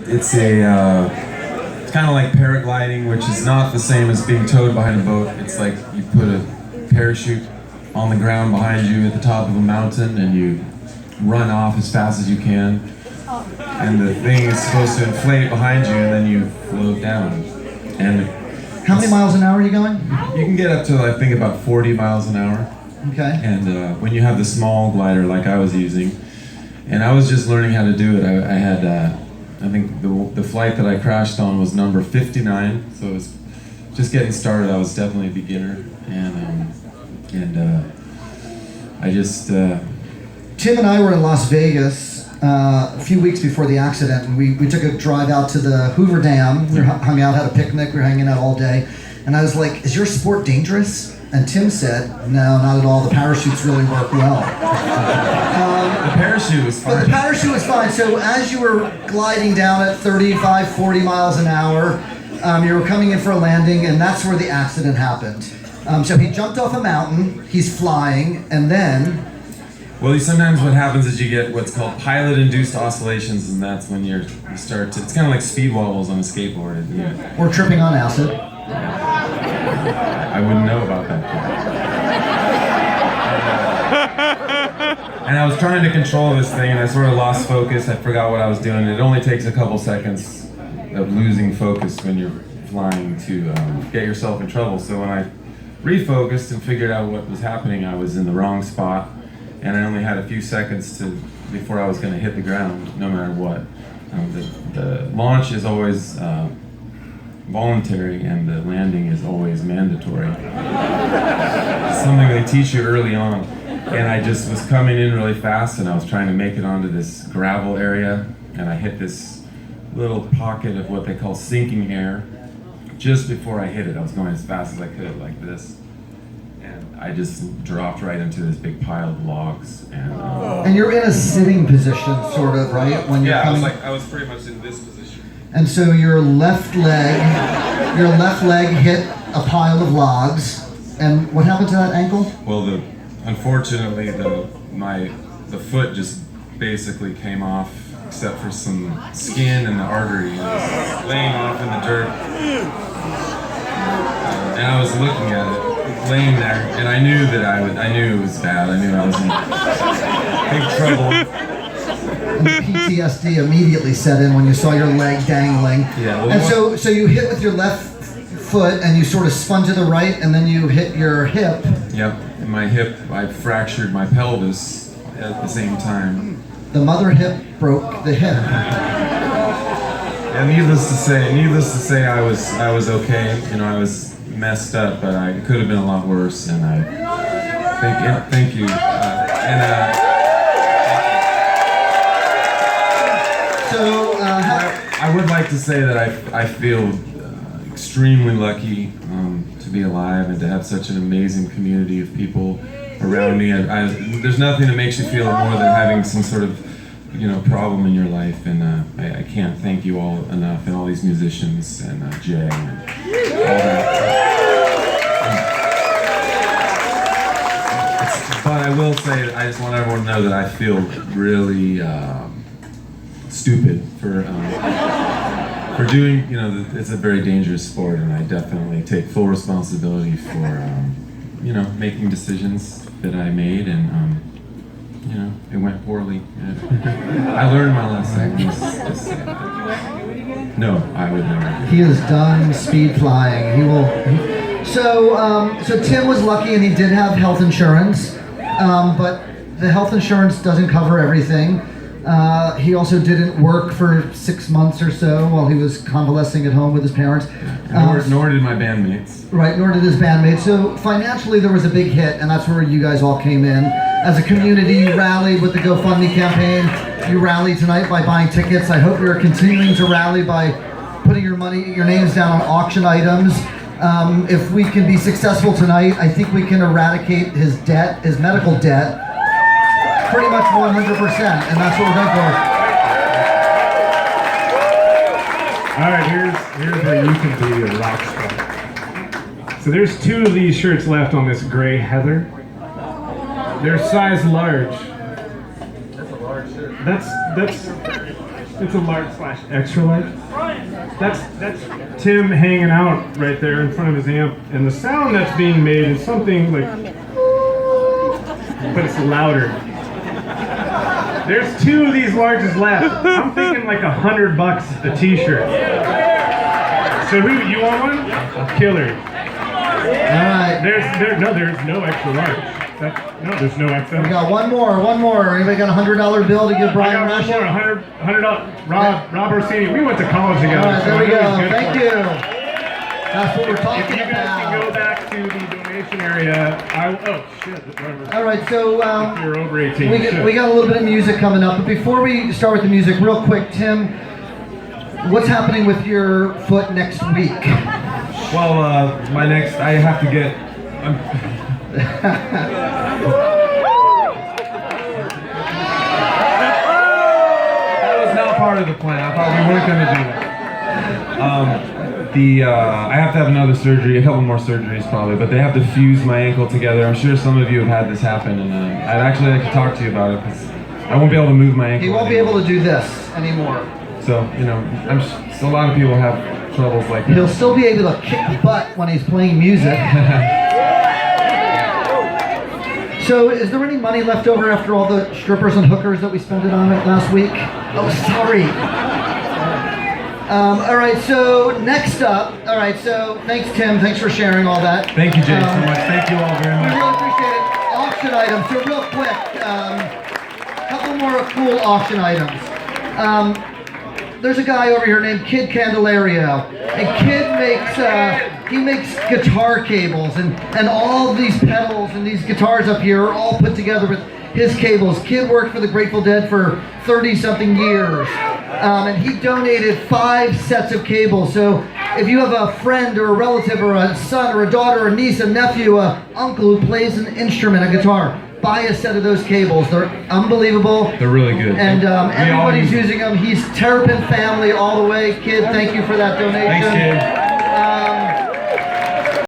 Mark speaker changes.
Speaker 1: It's it's kind of like paragliding, which is not the same as being towed behind a boat. It's like you put a parachute on the ground behind you at the top of a mountain and you run off as fast as you can. And the thing is supposed to inflate behind you and then you float down. And
Speaker 2: how many miles an hour are you going?
Speaker 1: You can get up to, I think, about 40 miles an hour.
Speaker 2: Okay.
Speaker 1: And when you have the small glider like I was using, and I was just learning how to do it, I had, I think the flight that I crashed on was number 59, so it was just getting started. I was definitely a beginner, and I just...
Speaker 2: Tim and I were in Las Vegas a few weeks before the accident, and we took a drive out to the Hoover Dam. We hung out, had a picnic, we were hanging out all day, and I was like, is your sport dangerous? And Tim said, no, not at all, the parachutes really work well.
Speaker 1: The parachute was fine.
Speaker 2: But the parachute was fine, so as you were gliding down at 35, 40 miles an hour, you were coming in for a landing, and that's where the accident happened. So he jumped off a mountain, he's flying, and then...
Speaker 1: Well, sometimes what happens is you get what's called pilot-induced oscillations, and that's when you start to... It's kind of like speed wobbles on a skateboard. Yeah.
Speaker 2: Or tripping on acid.
Speaker 1: I wouldn't know about that. And I was trying to control this thing, and I sort of lost focus. I forgot what I was doing. It only takes a couple seconds of losing focus when you're flying to get yourself in trouble. So when I refocused and figured out what was happening, I was in the wrong spot, and I only had a few seconds before I was going to hit the ground, no matter what. The launch is always voluntary, and the landing is always mandatory. It's something they teach you early on. And I just was coming in really fast, and I was trying to make it onto this gravel area, and I hit this little pocket of what they call sinking air. Just before I hit it, I was going as fast as I could, like this. And I just dropped right into this big pile of logs.
Speaker 2: And you're in a sitting position, sort of, right? When you're coming...
Speaker 1: I was pretty much in this position.
Speaker 2: And so your left leg hit a pile of logs. And what happened to that ankle?
Speaker 1: Well, unfortunately, the foot just basically came off, except for some skin and the artery. It was laying off in the dirt. And I was looking at it, laying there, and I knew it was bad. I knew I was in big trouble.
Speaker 2: And the PTSD immediately set in when you saw your leg dangling.
Speaker 1: Yeah.
Speaker 2: Well, and so you hit with your left foot, and you sort of spun to the right, and then you hit your hip.
Speaker 1: Yep. In my hip, I fractured my pelvis at the same time.
Speaker 2: The mother hip broke the hip.
Speaker 1: And needless to say, I was okay. You know, I was messed up, but it could have been a lot worse. And thank you. I would like to say that I feel extremely lucky to be alive and to have such an amazing community of people around me. There's nothing that makes you feel more than having some sort of, problem in your life, and I can't thank you all enough, and all these musicians and Jay and all that. But I will say, I just want everyone to know that I feel really stupid for doing, it's a very dangerous sport, and I definitely take full responsibility for, making decisions that I made, and, it went poorly. I learned my lesson. Just say that. No, I would never.
Speaker 2: He is done speed flying. So Tim was lucky, and he did have health insurance, but the health insurance doesn't cover everything. He also didn't work for 6 months or so while he was convalescing at home with his parents.
Speaker 1: Nor did my bandmates.
Speaker 2: Right, nor did his bandmates. So financially there was a big hit, and that's where you guys all came in. As a community, you rallied with the GoFundMe campaign. You rallied tonight by buying tickets. I hope you're continuing to rally by putting your names down on auction items. If we can be successful tonight, I think we can eradicate his medical debt, pretty much 100%, and that's what we're going for.
Speaker 3: All right, here's where you can be a rock star. So there's 2 of these shirts left on this gray heather. They're size large.
Speaker 1: That's a large shirt.
Speaker 3: That's It's a large / extra large. That's Tim hanging out right there in front of his amp, and the sound that's being made is something like, but it's louder. There's 2 of these larges left. I'm thinking like $100 a t-shirt. So you want one? Killer.
Speaker 2: All right.
Speaker 3: There's no extra large. There's no XL.
Speaker 2: We got one more. Anybody got a $100 bill to give Brian
Speaker 3: I got
Speaker 2: Russia?
Speaker 3: one more, $100. Rob Orsini. We went to college together.
Speaker 2: All right, there we
Speaker 3: so
Speaker 2: go.
Speaker 3: it was good
Speaker 2: Thank
Speaker 3: for
Speaker 2: you.
Speaker 3: us.
Speaker 2: That's what we're
Speaker 3: If
Speaker 2: talking
Speaker 3: you guys can go
Speaker 2: about.
Speaker 3: back to the donation area, oh shit.
Speaker 2: All right, so
Speaker 3: If you're over 18.
Speaker 2: we
Speaker 3: shit.
Speaker 2: got a little bit of music coming up, but before we start with the music, real quick, Tim, what's happening with your foot next week?
Speaker 1: Well, I have to get. That was not part of the plan. I thought we weren't going to do that. I have to have another surgery, a couple more surgeries probably, but they have to fuse my ankle together. I'm sure some of you have had this happen, and I'd actually like to talk to you about it because I won't be able to move my ankle.
Speaker 2: He won't be
Speaker 1: anymore.
Speaker 2: able to do this anymore.
Speaker 1: So, a lot of people have troubles like that.
Speaker 2: He'll still be able to kick butt when he's playing music. So, is there any money left over after all the strippers and hookers that we spent it on it last week? Oh, sorry. All right, so next up, thanks, Tim. Thanks for sharing all that.
Speaker 1: Thank you, Jay, so much. Thank you all very
Speaker 2: We
Speaker 1: much.
Speaker 2: really appreciate it. Auction items. So real quick, a couple more cool auction items. There's a guy over here named Kid Candelario, and Kid makes guitar cables, and all these pedals and these guitars up here are all put together with his cables. Kid worked for the Grateful Dead for 30-something years, and he donated 5 sets of cables. So if you have a friend or a relative or a son or a daughter or a niece, a nephew, a uncle who plays an instrument, a guitar, buy a set of those cables. They're unbelievable.
Speaker 1: They're really good.
Speaker 2: And everybody's
Speaker 1: use
Speaker 2: using them. He's Terrapin family all the way. Kid, thank you for that donation.
Speaker 1: Thanks, kid.